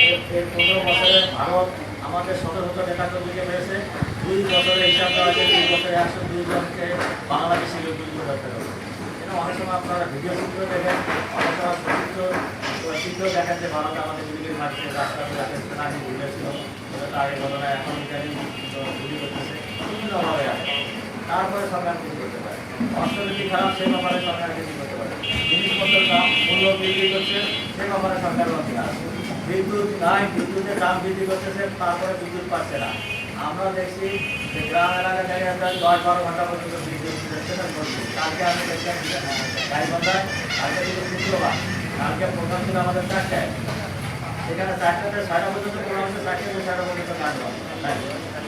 এর 15 বছরে ভারত আমাদের শত শত নেতাকর্মীকে পেয়েছে। 2 বছরে হিসাব দেওয়া আছে, 2 বছরে 102 জনকে বাংলাদেশি গুলি করতে হবে। এটা অনেক সময় আপনারা ভিডিও চিত্র দেখেন, অনেক সময় চিত্র দেখেন যে ভারত আমাদের গুলিকে মারছে, রাস্তাতে যাচ্ছে না, গুলি ছিল তার এই ঘটনায় এখন গুলি করতেছে, বিভিন্নভাবে আছে। তারপরে সরকার কিছু করতে পারে, অর্থনীতি খারাপ সেই ব্যাপারে সরকার কিছু করতে পারে, জিনিসপত্রের দাম মূল্য বৃদ্ধি করছে সেই ব্যাপারে সরকারের অধিকার আছে। বিদ্যুৎ নাই, বিদ্যুতের দাম বৃদ্ধি করতেছে, তারপরে বিদ্যুৎ পাচ্ছে না। আমরা দেখছি যে গ্রাম এলাকা থেকে আমরা 10-12 ঘন্টা পর্যন্ত বিদ্যুৎ করছি। কালকে আমি দেখলাম গাইবান্ধায়, কালকে কিন্তু শুক্রবার, কালকে প্রোগ্রাম ছিল আমাদের 4টায়, সেখানে 4টাতে 6টা পর্যন্ত প্রোগ্রাম হচ্ছে, 4টা থেকে 6টা পর্যন্ত কাজ হয়।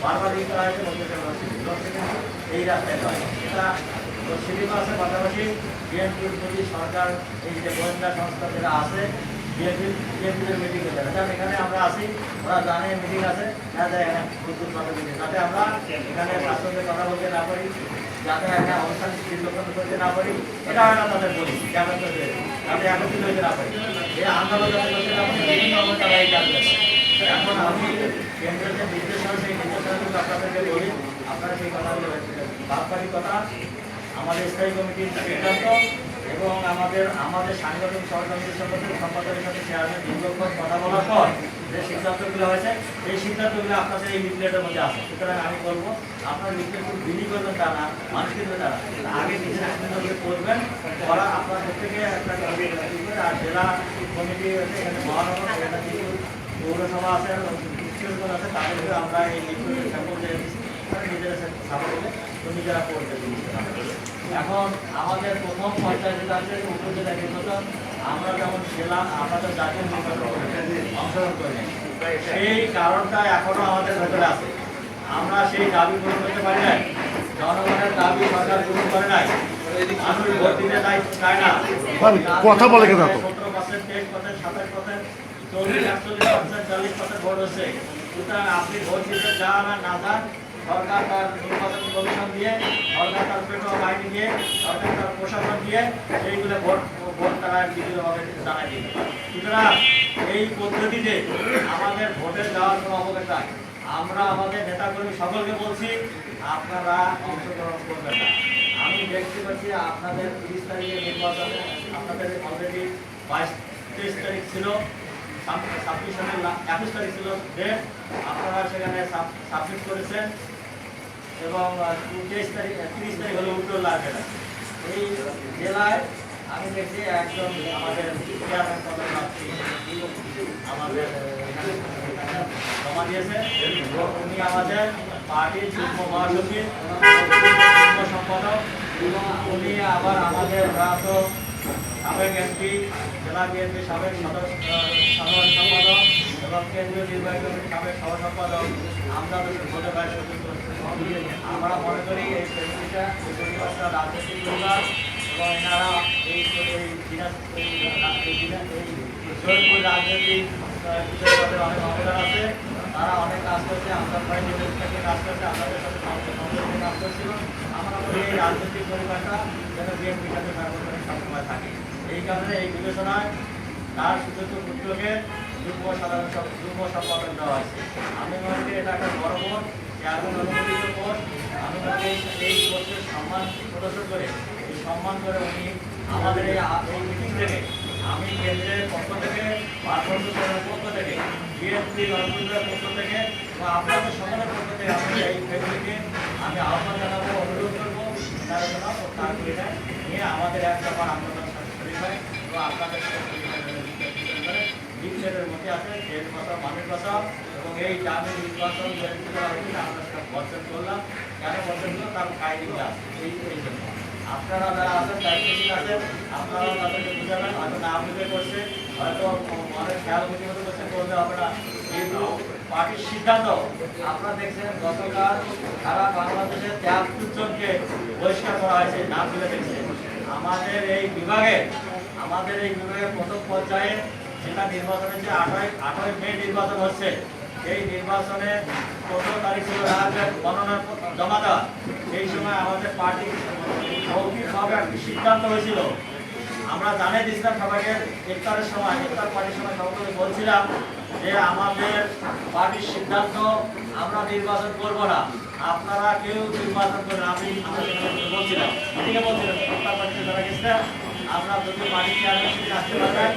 বারবার এই করা হয়েছে এই রাস্তায় নয়। এটা সিনেমা আছে, পাশাপাশি বিএনপির প্রতি সরকার এই যে গোয়েন্দা সংস্থা যারা আছে বিএনপির মিটিং হয়ে যাবে, কারণ এখানে আমরা আসি, ওরা জানে মিটিং আছে, এখানে প্রচুর কথা মিটিং, যাতে আমরা এখানে স্বাস্থ্যের কথা বলতে না পারি, যাতে একটা অনুষ্ঠান চিত্রকরণ করতে না পারি, এটা আমরা তাদের বলি কেমন করতে, যাতে একত্রিত হইতে না পারি, এই আন্দোলন করতে না পারি, বিভিন্নভাবে তারা এই কাজ করে। এখন আমি কেন্দ্রের যে নির্দেশনা, সেই নির্দেশনাগুলো আপনাদেরকে বলি, আপনারা সেই কথাগুলো বাদবাকি কথা আমাদের স্থায়ী কমিটির সিদ্ধান্ত এবং আমাদের সাংগঠনিক সহকর্মীদের সম্পাদকের সাথে চেয়ারম্যান দীর্ঘক্ষণ কথা বলার পর যে সিদ্ধান্তগুলো হয়েছে, এই সিদ্ধান্তগুলো আপনাদের এই লিফলেটের মধ্যে আছে। সুতরাং আমি বলবো আপনার লিফলেট খুব বিলি করবেন তা না, মানুষ কিন্তু তারা আগে নিজের করবেন, ওরা আপনাদের থেকে একটা আর জেলা কমিটি আছে, এখানে মহানগর, এখানে পৌরসভা আছে, আছে, তাদেরকে আমরা এই লিফলেটের স্যাম্পল দিয়ে দিচ্ছি, নিজেরা সাপোর্ট করবে তো নিজেরা করবে। এখন আমাদের প্রথম পর্যায়ে যেটা আছে উপজেলা নির্বাচন, আমরা যেমন ছিলাম আমাদের জাতীয় নির্বাচন অংশগ্রহণ করি, সেই কারণটা এখনো আমাদের ভেতরে আছে। আমরা সেই দাবি পূরণ করতে পারি নাই, জনগণের দাবি সরকার পূরণ করে নাই, মানুষ ভোট দিতে চায় না, কথা বলে কেন 17%, 23%, 27%, 40%, 40% ভোট হচ্ছে। সুতরাং আপনি ভোট দিতে যান আর না যান, সরকার তার নির্বাচন কমিশন দিয়ে, সরকার তার পেট্রোল বাহিনী দিয়ে, সরকার তার প্রশাসন দিয়ে এইগুলো ভোট তারা বিভিন্নভাবে জানাই দিবে। সুতরাং এই পদ্ধতিতে আমাদের ভোটে যাওয়ার কোনো অবকাশ নাই। আমরা আমাদের নেতাকর্মী সকলকে বলছি আপনারা অংশগ্রহণ করবেন না। আমি দেখতে পাচ্ছি আপনাদের 30 তারিখের নির্বাচনে আপনাদের অলরেডি 22-23 তারিখ ছিল, 21 তারিখ ছিল ডেট, আপনারা সেখানে সাবমিট করেছেন এবং 30 তারিখ হলে উত্তর লাগবে না। এই জেলায় আমি দেখছি একজন আমাদের চেয়ারম্যান পদের প্রার্থী আমাদের জমা দিয়েছে, উনি আমাদের পার্টির যুগ্ম মহাসচিব, যুগ্ম সম্পাদক, উনি আবার আমাদের সাবেক এমপি, জেলা বিএনপি সাবেক সাধারণ সম্পাদক এবং কেন্দ্রীয় নির্বাহী কমিটির সাবেক সহ সম্পাদক। আমরা আমরা মনে করি এই পরিবারটা রাজনৈতিক পরিবার এবং এনারা এই রাজনৈতিক তাদের অনেক অবদান আছে, তারা অনেক কাজ করছে, আমরা থেকে কাজ করছে, আপনাদের সাথে কাজ করছিল। আমরা এই রাজনৈতিক পরিবারটা যেন বিএনপির সাথে সার্বজনীন সবসময় থাকে, এই কারণে এই বিবেচনায় তার সুযোগ্য পুত্রকে যুগ্ম সম্পাদক দেওয়া হয়েছে। আমি মনে করি এটা একটা বড় পোস্ট, চেয়ারম্যান অনুমোদিত পোস্ট। আমি মনে করি এই পোস্টের সম্মান প্রদর্শন করে, এই সম্মান করে উনি আমাদের এই মিটিং থেকে, আমি কেন্দ্রের পক্ষ থেকে, ভারপ্রাপ্ত পক্ষ থেকে, বিএনপি রণপুরের পক্ষ থেকে বা আপনাদের সকলের পক্ষ থেকে আমি এই ফ্যামিলিকে আমি আহ্বান জানাবো, অনুরোধ করবো তার জন্য তার পরিচয় নিয়ে আমাদের এক ব্যাপার আন্দোলন শরীর হয় এবং আপনাদের লিফলেটের মধ্যে আছে দেশ কথা, মানুষ কথা এবং এই দামের নির্বাচন আমরা সেটা বর্জন করলাম। কেন বর্জন করলাম তার কাহিনীগুলো আছে এই জন্য। আপনারা যারা আছেন দায়িত্বশীল আছেন, আপনারাও তাদেরকে বুঝাবেন, হয়তো না বুঝে করছে, হয়তো অনেক খেয়াল বুঝে মতো করছে, করবে হবে না, কিন্তু পার্টির সিদ্ধান্ত। আপনারা দেখছেন গতকাল সারা বাংলাদেশে 73 জনকে বহিষ্কার করা হয়েছে, নাম তুলে দেখছে। আমাদের এই বিভাগে প্রথম পর্যায়ে যেটা নির্বাচন হচ্ছে 8 মে নির্বাচন হচ্ছে, এই নির্বাচনে 15 তারিখ ছিল গণনার জমা দেওয়া। সেই সময় আমাদের পার্টি মৌখিকভাবে একটি সিদ্ধান্ত হয়েছিল, আমরা জানিয়ে দিয়েছিলাম সবাইকে ইফতারের সময়, ইফতার পার্টির সময় সবাইকে বলছিলাম যে আমাদের পার্টির সিদ্ধান্ত আমরা নির্বাচন করব না, আপনারা কেউ নির্বাচন করেন। আমি বলছিলাম মিটিংয়ে বলছিলাম সরকার পার্টিতে যারা গেছে আমরা যদি পার্টি চেয়ারম্যান আসতে পারবেন,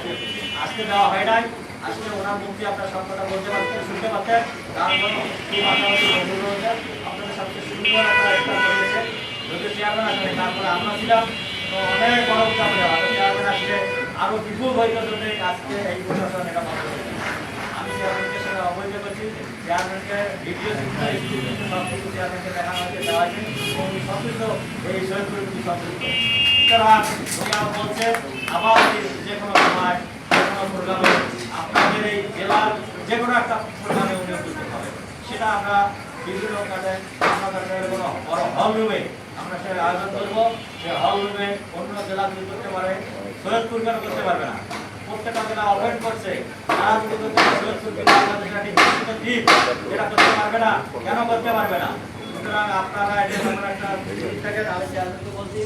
আসতে দেওয়া হয় নাই। আসলে ওনার মুক্তি আপনার সব কথা বলতে পারতেন, শুনতে পারতেন। তারপর কি মাঝামাঝি বন্ধু রয়েছে আপনাদের সবচেয়ে সুন্দর একটা করেছে। যদি চেয়ারম্যান আসলে তারপরে আমরা ছিলাম, তো অনেক বড় উৎসাহ আমাদের চেয়ারম্যান আসলে আরো বিপুল হইতে জন্য আজকে এই প্রশাসন এটা বন্ধ করেছে। আমি চেয়ারম্যানকে সেটা অবৈধ করছি, চেয়ারম্যানকে ভিডিও সব কিছু চেয়ারম্যানকে দেখানো হয়েছে, দেওয়া হয়েছে এবং সবকিছু এই সৈয়দপুর সম্পৃক্ত। সুতরাং উনি আমার বলছে আবার যে কোনো সময় যে কোনো প্রোগ্রামে আপনাদের এই জেলার যে কোনো একটা প্রোগ্রামে উনি উপস্থিত হবে। সেটা আমরা বিভিন্ন কাজে আমাদের কোনো বড় হল রুমে আমরা সেটা আয়োজন করবো। সে হল রুমে অন্য জেলা যদি করতে পারে, সৈয়দপুর কেন করতে পারবে না? প্রত্যেকটা জেলা অপেন্ট করছে, তারা যদি করতে পারে সৈয়দপুরকে বাংলাদেশের একটি বিকশিত দ্বীপ, যেটা করতে পারবে না, কেন করতে পারবে না? সুতরাং আপনারা এটা একটা দিক থেকে আমি চেয়ারম্যানকে বলছি